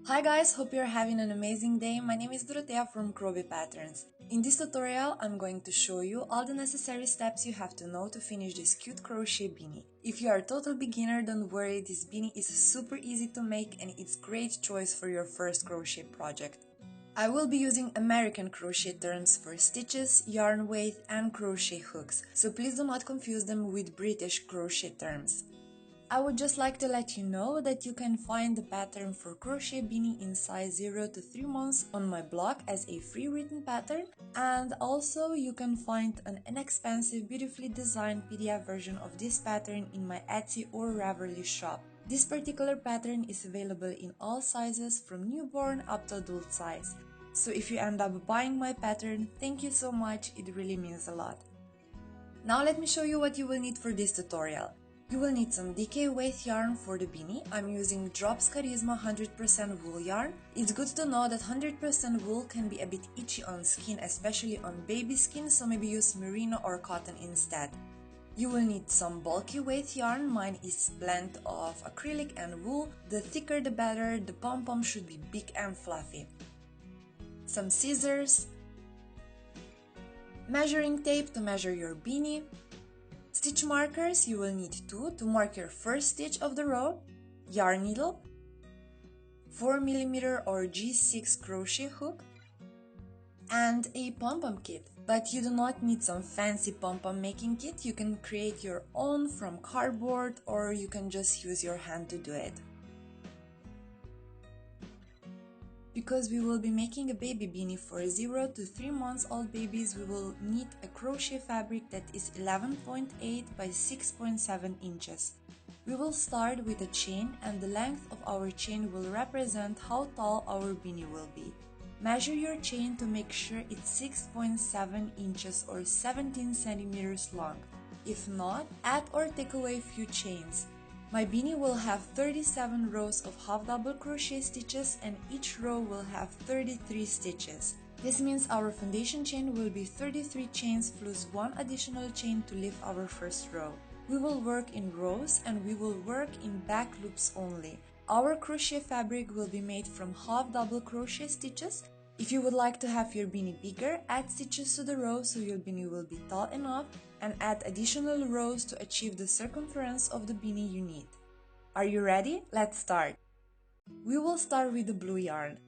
Hi guys, hope you're having an amazing day. My name is Dorotea from Croby Patterns. In this tutorial, I'm going to show you all the necessary steps you have to know to finish this cute crochet beanie. If you are a total beginner, don't worry, this beanie is super easy to make and it's great choice for your first crochet project. I will be using American crochet terms for stitches, yarn weight and crochet hooks, so please do not confuse them with British crochet terms. I would just like to let you know that you can find the pattern for crochet beanie in size 0 to 3 months on my blog as a free written pattern, and also you can find an inexpensive, beautifully designed PDF version of this pattern in my Etsy or Ravelry shop. This particular pattern is available in all sizes from newborn up to adult size. So if you end up buying my pattern, thank you so much, it really means a lot. Now let me show you what you will need for this tutorial. You will need some DK weight yarn for the beanie. I'm using Drops Charisma 100% wool yarn. It's good to know that 100% wool can be a bit itchy on skin, especially on baby skin, so maybe use merino or cotton instead. You will need some bulky weight yarn. Mine is blend of acrylic and wool. The thicker the better, the pom-pom should be big and fluffy. Some scissors, measuring tape to measure your beanie, stitch markers, you will need 2 to mark your first stitch of the row, yarn needle, 4mm or G6 crochet hook, and a pom-pom kit. But you do not need some fancy pom-pom making kit, you can create your own from cardboard or you can just use your hand to do it. Because we will be making a baby beanie for 0 to 3 months old babies, we will need a crochet fabric that is 11.8 by 6.7 inches. We will start with a chain and the length of our chain will represent how tall our beanie will be. Measure your chain to make sure it's 6.7 inches or 17 centimeters long. If not, add or take away a few chains. My beanie will have 37 rows of half double crochet stitches and each row will have 33 stitches. This means our foundation chain will be 33 chains plus one additional chain to lift our first row. We will work in rows and we will work in back loops only. Our crochet fabric will be made from half double crochet stitches. If you would like to have your beanie bigger, add stitches to the row so your beanie will be tall enough and add additional rows to achieve the circumference of the beanie you need. Are you ready? Let's start! We will start with the blue yarn.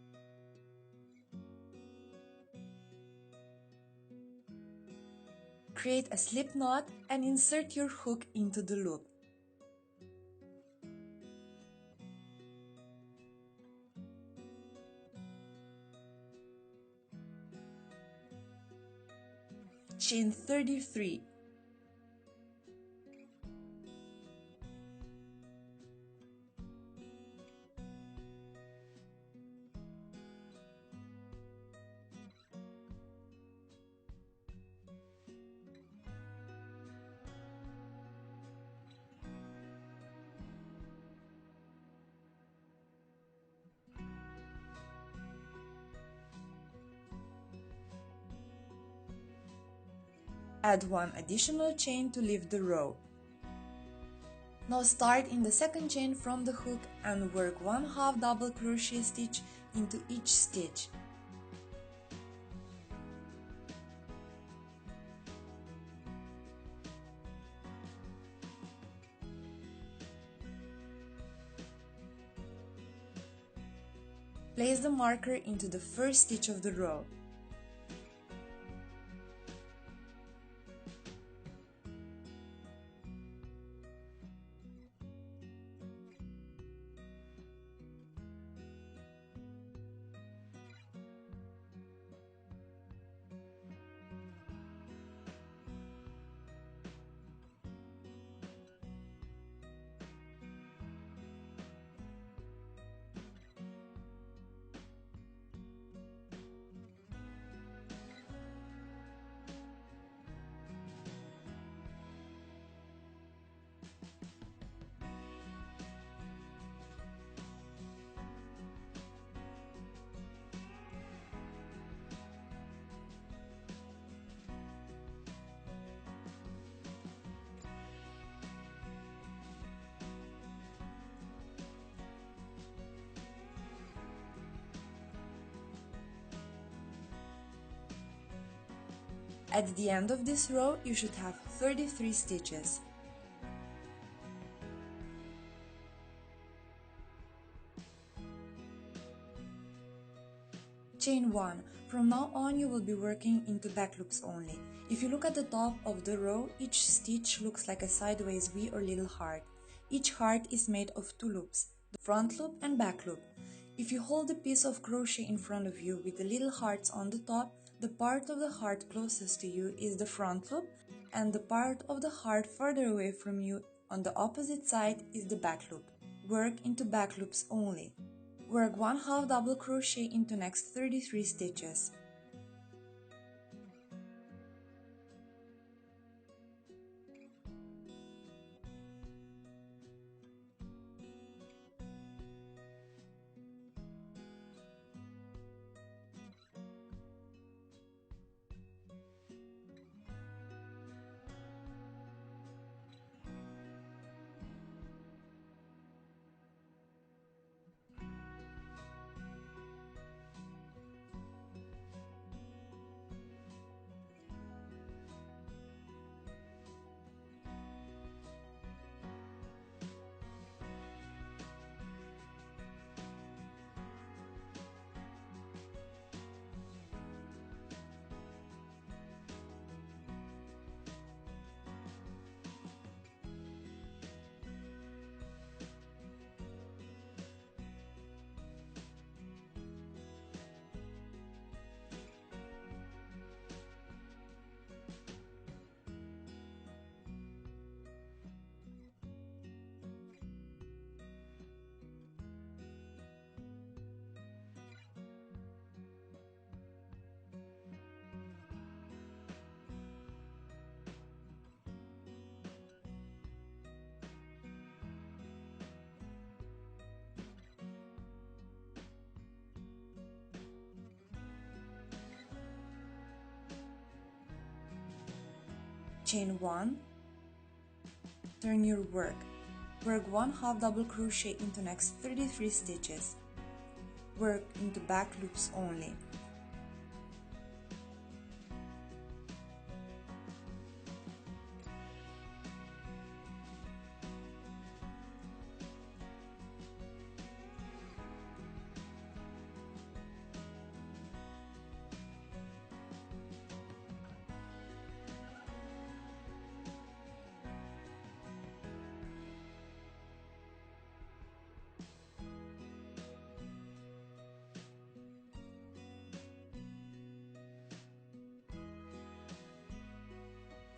Create a slip knot and insert your hook into the loop. Chain 33. Add one additional chain to lift the row. Now start in the second chain from the hook and work one half double crochet stitch into each stitch. Place the marker into the first stitch of the row. At the end of this row, you should have 33 stitches. Chain 1. From now on you will be working into back loops only. If you look at the top of the row, each stitch looks like a sideways V or little heart. Each heart is made of 2 loops, the front loop and back loop. If you hold a piece of crochet in front of you with the little hearts on the top, the part of the heart closest to you is the front loop, and the part of the heart further away from you on the opposite side is the back loop. Work into back loops only. Work 1/2 double crochet into next 33 stitches. Chain 1, turn your work. Work 1/2 double crochet into next 33 stitches. Work into back loops only.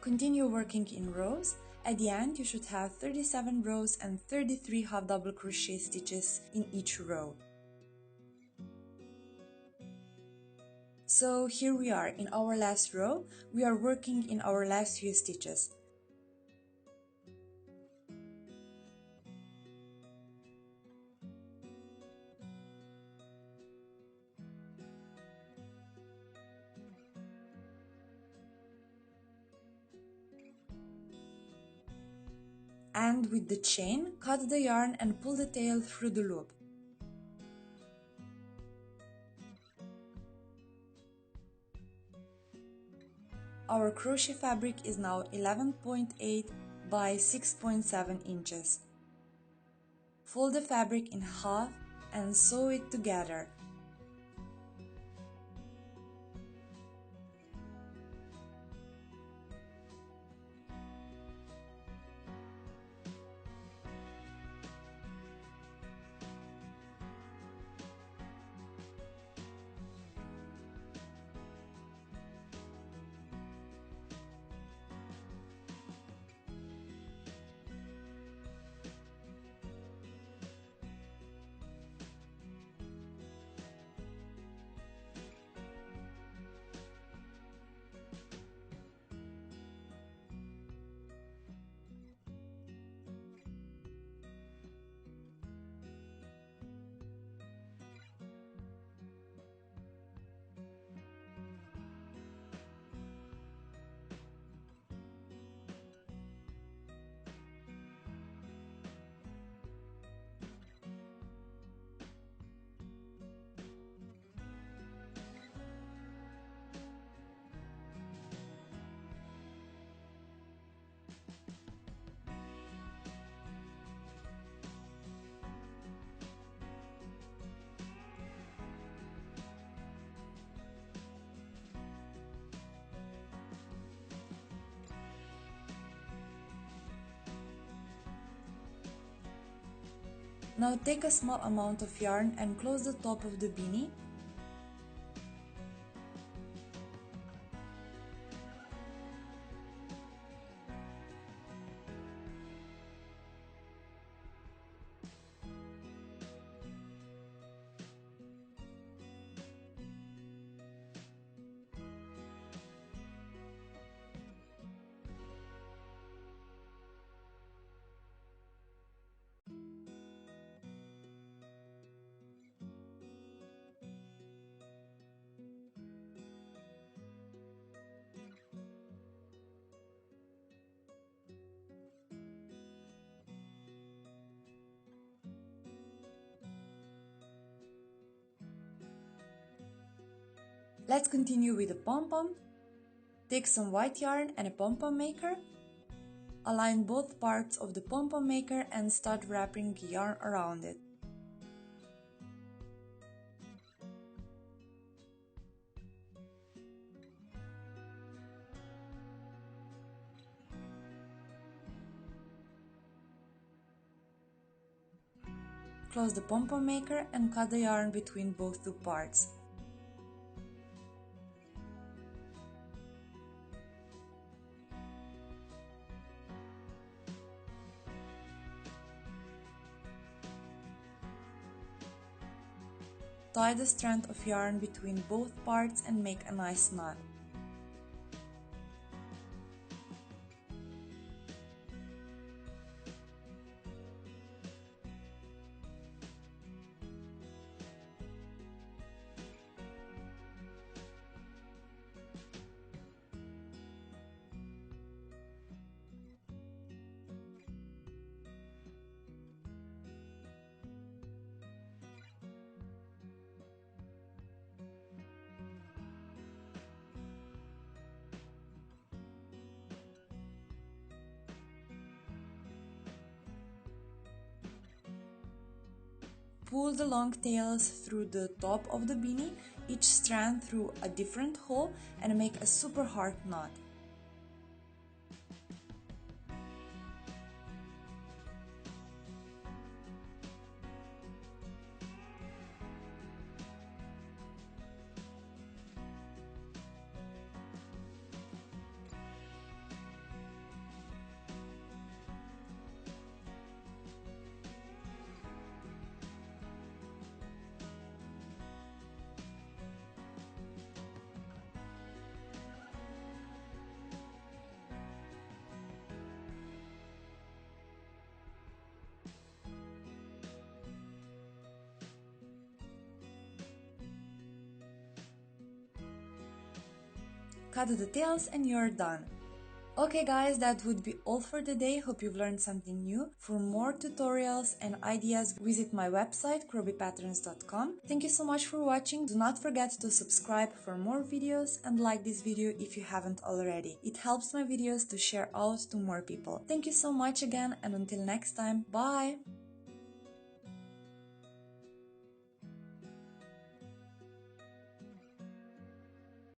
Continue working in rows. At the end, you should have 37 rows and 33 half double crochet stitches in each row. So here we are in our last row. We are working in our last few stitches. And with the chain, cut the yarn and pull the tail through the loop. Our crochet fabric is now 11.8 by 6.7 inches. Fold the fabric in half and sew it together. Now take a small amount of yarn and close the top of the beanie. Let's continue with the pom-pom. Take some white yarn and a pom-pom maker. Align both parts of the pom-pom maker and start wrapping yarn around it. Close the pom-pom maker and cut the yarn between both two parts. Tie the strand of yarn between both parts and make a nice knot. Pull the long tails through the top of the beanie, each strand through a different hole, and make a super hard knot. Cut the tails and you're done. Okay guys, that would be all for the day. Hope you've learned something new. For more tutorials and ideas, visit my website crobypatterns.com. Thank you so much for watching. Do not forget to subscribe for more videos and like this video if you haven't already. It helps my videos to share out to more people. Thank you so much again, and until next time, bye!